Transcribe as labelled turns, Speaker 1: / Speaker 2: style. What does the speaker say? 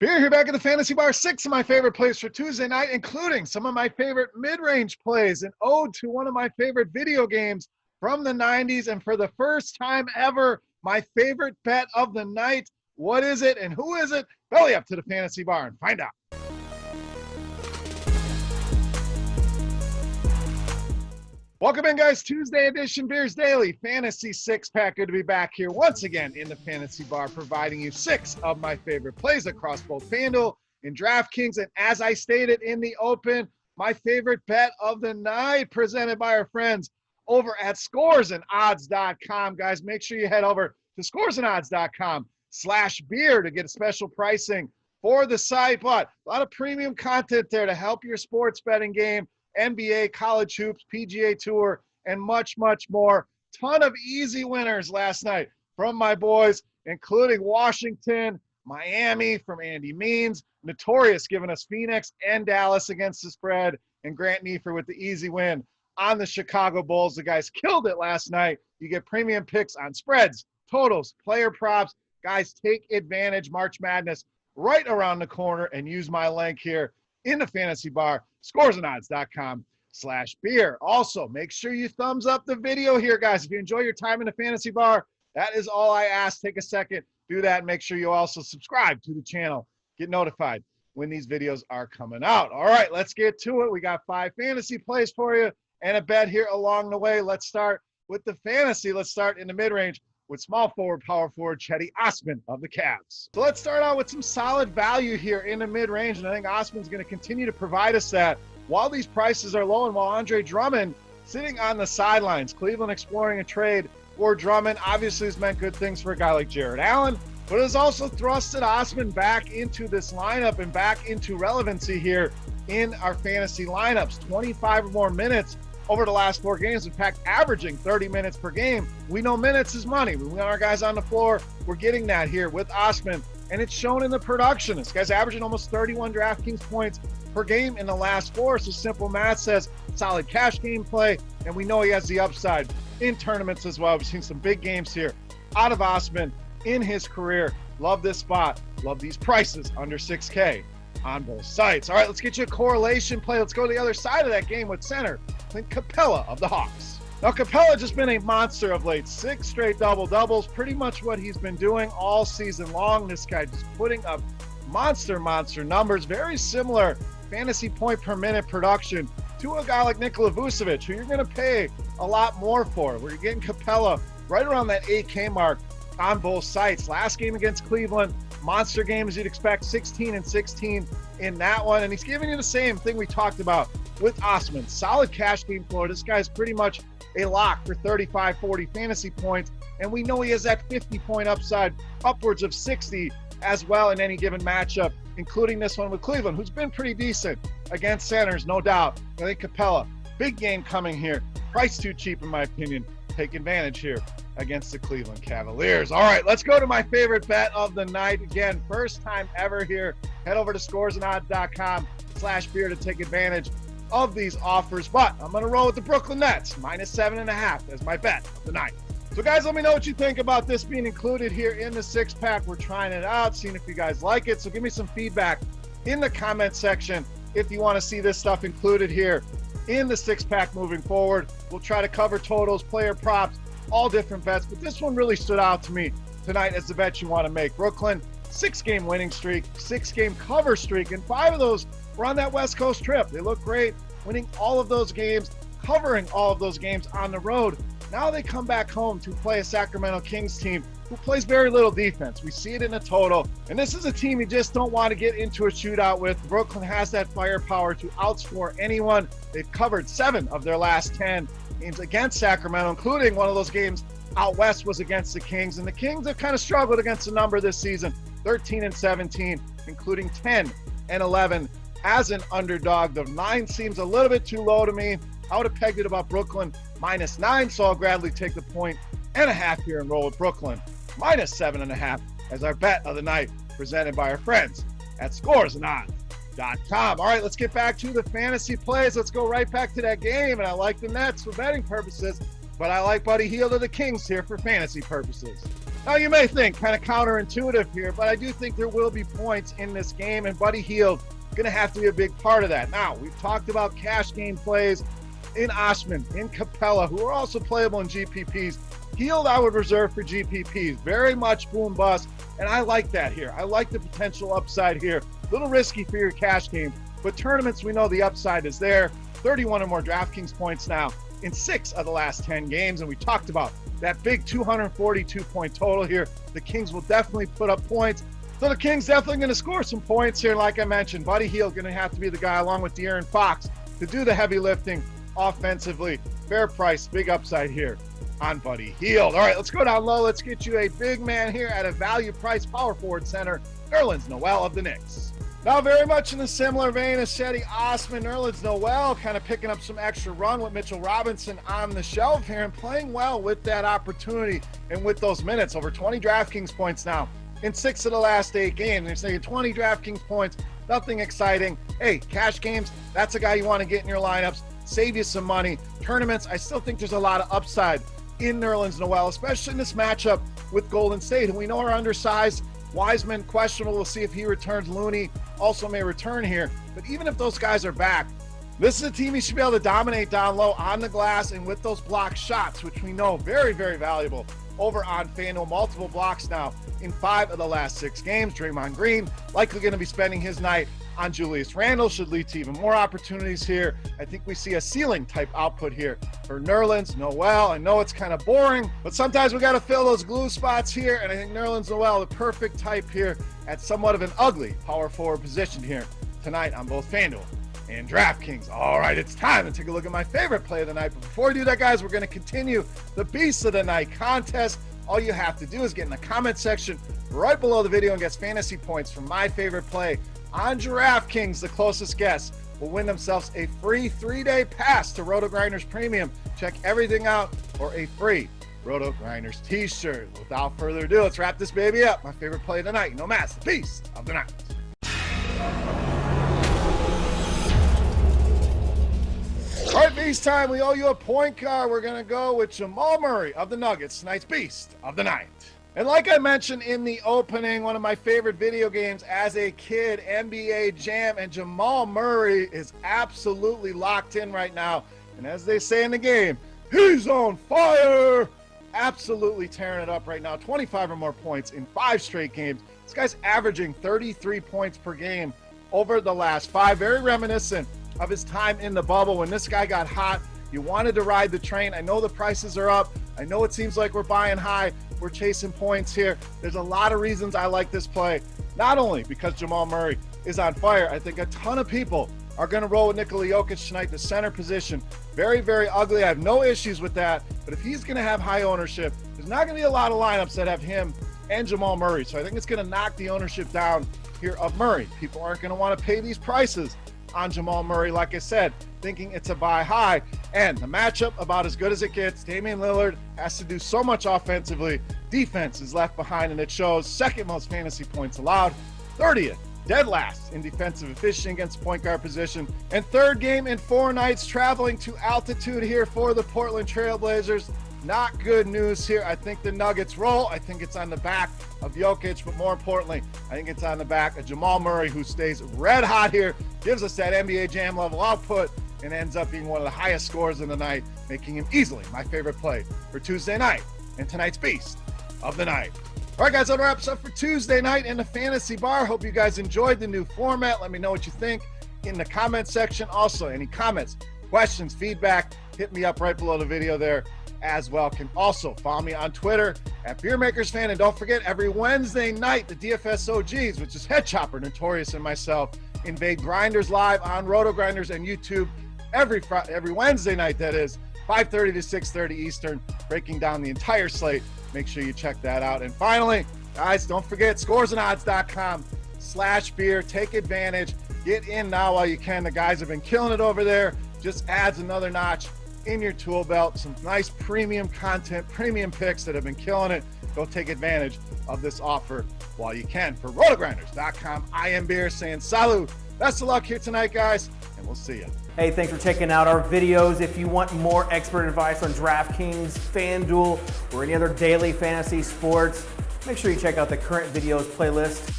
Speaker 1: Beer here back at the Fantasy Bar. 6 of my favorite plays for Tuesday night, including some of my favorite mid-range plays, an ode to one of my favorite video games from the 90s, and for the first time ever, my favorite bet of the night. What is it and who is it? Belly up to the Fantasy Bar and find out. Welcome in, guys. Tuesday edition Beers Daily Fantasy Six-Pack. Good to be back here once again in the Fantasy Bar, providing you 6 of my favorite plays across both FanDuel and DraftKings. And as I stated in the open, my favorite bet of the night presented by our friends over at scoresandodds.com. Guys, make sure you head over to scoresandodds.com/beer to get special pricing for the site. But a lot of premium content there to help your sports betting game. NBA, college hoops, PGA Tour, and much, much more. Ton of easy winners last night from my boys, including Washington, Miami from Andy Means, Notorious giving us Phoenix and Dallas against the spread, and Grant Neefer with the easy win on the Chicago Bulls. The guys killed it last night. You get premium picks on spreads, totals, player props. Guys, take advantage. March Madness right around the corner, and use my link here in the Fantasy Bar, scoresandodds.com/beer. Also, make sure you thumbs up the video here, guys. If you enjoy your time in the Fantasy Bar, that is all I ask. Take a second, do that, and make sure you also subscribe to the channel. Get notified when these videos are coming out. All right, let's get to it. We got 5 fantasy plays for you and a bet here along the way. Let's start with the fantasy. Let's start in the mid-range with small forward, power forward, Cedi Osman of the Cavs. So let's start out with some solid value here in the mid-range, and I think Osman's going to continue to provide us that while these prices are low and while Andre Drummond sitting on the sidelines. Cleveland exploring a trade for Drummond obviously has meant good things for a guy like Jared Allen, but it has also thrusted Osman back into this lineup and back into relevancy here in our fantasy lineups. 25 or more minutes over the last 4 games, in fact, averaging 30 minutes per game. We know minutes is money. We want our guys on the floor. We're getting that here with Osman, and it's shown in the production. This guy's averaging almost 31 DraftKings points per game in the last 4. So simple math says solid cash game play, and we know he has the upside in tournaments as well. We've seen some big games here out of Osman in his career. Love this spot. Love these prices under 6K on both sites. All right, let's get you a correlation play. Let's go to the other side of that game with center Clint Capella of the Hawks. Now, Capella just been a monster of late. 6 straight double-doubles, pretty much what he's been doing all season long. This guy just putting up monster numbers. Very similar fantasy point per minute production to a guy like Nikola Vucevic, who you're going to pay a lot more for. We're getting Capella right around that 8K mark on both sites. Last game against Cleveland, monster game as you'd expect, 16 and 16 in that one. And he's giving you the same thing we talked about with Osman. Solid cash game flow. This guy's pretty much a lock for 35, 40 fantasy points. And we know he has that 50-point upside, upwards of 60 as well in any given matchup, including this one with Cleveland, who's been pretty decent against centers, no doubt. I think Capella, big game coming here. Price too cheap, in my opinion. Take advantage here against the Cleveland Cavaliers. All right, let's go to my favorite bet of the night. Again, first time ever here. Head over to scoresandodds.com/beer to take advantage of these offers. But I'm going to roll with the Brooklyn Nets, -7.5 as my bet of the night. So guys, let me know what you think about this being included here in the 6-pack. We're trying it out, seeing if you guys like it. So give me some feedback in the comment section if you want to see this stuff included here in the 6-pack moving forward. We'll try to cover totals, player props, all different bets, but this one really stood out to me tonight as the bet you want to make. Brooklyn, 6-game winning streak, 6-game cover streak, and 5 of those were on that West Coast trip. They look great, winning all of those games, covering all of those games on the road. Now they come back home to play a Sacramento Kings team who plays very little defense. We see it in the total, and this is a team you just don't want to get into a shootout with. Brooklyn has that firepower to outscore anyone. They've covered 7 of their last 10 games against Sacramento, including one of those games out west was against the Kings, and the Kings have kind of struggled against the number this season, 13 and 17, including 10 and 11 as an underdog. The 9 seems a little bit too low to me. I would have pegged it about Brooklyn -9, so I'll gladly take the 1.5 here and roll with Brooklyn -7.5 as our bet of the night, presented by our friends at scoresandodds.com. All right, let's get back to the fantasy plays. Let's go right back to that game, and I like the Nets for betting purposes, but I like Buddy Hield of the Kings here for fantasy purposes. Now you may think kind of counterintuitive here, but I do think there will be points in this game, and Buddy Hield going to have to be a big part of that. Now, we've talked about cash game plays in Osman, in Capella, who are also playable in GPPs. Hield I would reserve for GPPs. Very much boom bust, and I like that here. I like the potential upside here. A little risky for your cash game, but tournaments, we know the upside is there. 31 or more DraftKings points now in 6 of the last 10 games, and we talked about that big 242-point total here. The Kings will definitely put up points. So the Kings definitely going to score some points here. Like I mentioned, Buddy Hield going to have to be the guy along with De'Aaron Fox to do the heavy lifting offensively. Fair price, big upside here on Buddy Hield. All right, let's go down low. Let's get you a big man here at a value price power forward center, Nerlens Noel of the Knicks. Now, very much in a similar vein as Cedi Osman, Nerlens Noel kind of picking up some extra run with Mitchell Robinson on the shelf here and playing well with that opportunity and with those minutes. Over 20 DraftKings points now in 6 of the last 8 games. They're saying 20 DraftKings points, nothing exciting. Hey, cash games, that's a guy you want to get in your lineups, save you some money. Tournaments, I still think there's a lot of upside in Nerlens Noel, especially in this matchup with Golden State, who we know are undersized. Wiseman questionable. We'll see if he returns. Looney also may return here. But even if those guys are back, this is a team he should be able to dominate down low on the glass and with those block shots, which we know very, very valuable over on FanDuel. Multiple blocks now in 5 of the last 6 games. Draymond Green likely going to be spending his night on Julius Randle, should lead to even more opportunities here. I think we see a ceiling type output here for Nerlens Noel. I know it's kind of boring, but sometimes we got to fill those glue spots here, and I think Nerlens Noel, the perfect type here at somewhat of an ugly power forward position here tonight on both FanDuel and DraftKings. All right, it's time to take a look at my favorite play of the night. But before we do that, guys, we're going to continue the Beast of the Night contest. All you have to do is get in the comment section right below the video and get fantasy points from my favorite play on DraftKings. The closest guess will win themselves a free 3-day pass to RotoGrinders Premium. Check everything out for a free RotoGrinders t-shirt. Without further ado, let's wrap this baby up. My favorite play of the night, no mass, the Beast of the Night. All right, Beast time. We owe you a point guard. We're going to go with Jamal Murray of the Nuggets, tonight's Beast of the Night. And like I mentioned in the opening, one of my favorite video games as a kid, NBA Jam, and Jamal Murray is absolutely locked in right now. And as they say in the game, he's on fire. Absolutely tearing it up right now. 25 or more points in 5 straight games. This guy's averaging 33 points per game over the last 5. Very reminiscent of his time in the bubble when this guy got hot. You wanted to ride the train. I know the prices are up. I know it seems like we're buying high. We're chasing points here. There's a lot of reasons I like this play. Not only because Jamal Murray is on fire, I think a ton of people are going to roll with Nikola Jokic tonight, the center position. Very, very ugly. I have no issues with that. But if he's going to have high ownership, there's not going to be a lot of lineups that have him and Jamal Murray. So I think it's going to knock the ownership down here of Murray. People aren't going to want to pay these prices on Jamal Murray, like I said, thinking it's a buy high. And the matchup about as good as it gets. Damian Lillard has to do so much offensively. Defense is left behind, and it shows. Second most fantasy points allowed. 30th, dead last in defensive efficiency against point guard position. And third game in 4 nights, traveling to altitude here for the Portland Trailblazers. Not good news here. I think the Nuggets roll. I think it's on the back of Jokic, but more importantly, I think it's on the back of Jamal Murray, who stays red hot here, gives us that NBA Jam level output, and ends up being one of the highest scores in the night, making him easily my favorite play for Tuesday night and tonight's Beast of the Night. All right, guys, that wraps up for Tuesday night in the Fantasy Bar. Hope you guys enjoyed the new format. Let me know what you think in the comment section. Also, any comments, questions, feedback, hit me up right below the video there as well. Can also follow me on Twitter at Beermakersfan. And don't forget, every Wednesday night, the DFS OGs, which is Head Chopper, Notorious, and myself, invade Grinders live on RotoGrinders and YouTube every Wednesday night, that is, 5:30 to 6:30 Eastern, breaking down the entire slate. Make sure you check that out. And finally, guys, don't forget, scoresandodds.com/beer. Take advantage. Get in now while you can. The guys have been killing it over there. Just adds another notch in your tool belt. Some nice premium content, premium picks that have been killing it. Go take advantage of this offer while you can. For RotoGrinders.com, I am Beer saying salud. Best of luck here tonight, guys, and we'll see you.
Speaker 2: Hey, thanks for checking out our videos. If you want more expert advice on DraftKings, FanDuel, or any other daily fantasy sports, Make sure you check out the current videos playlist.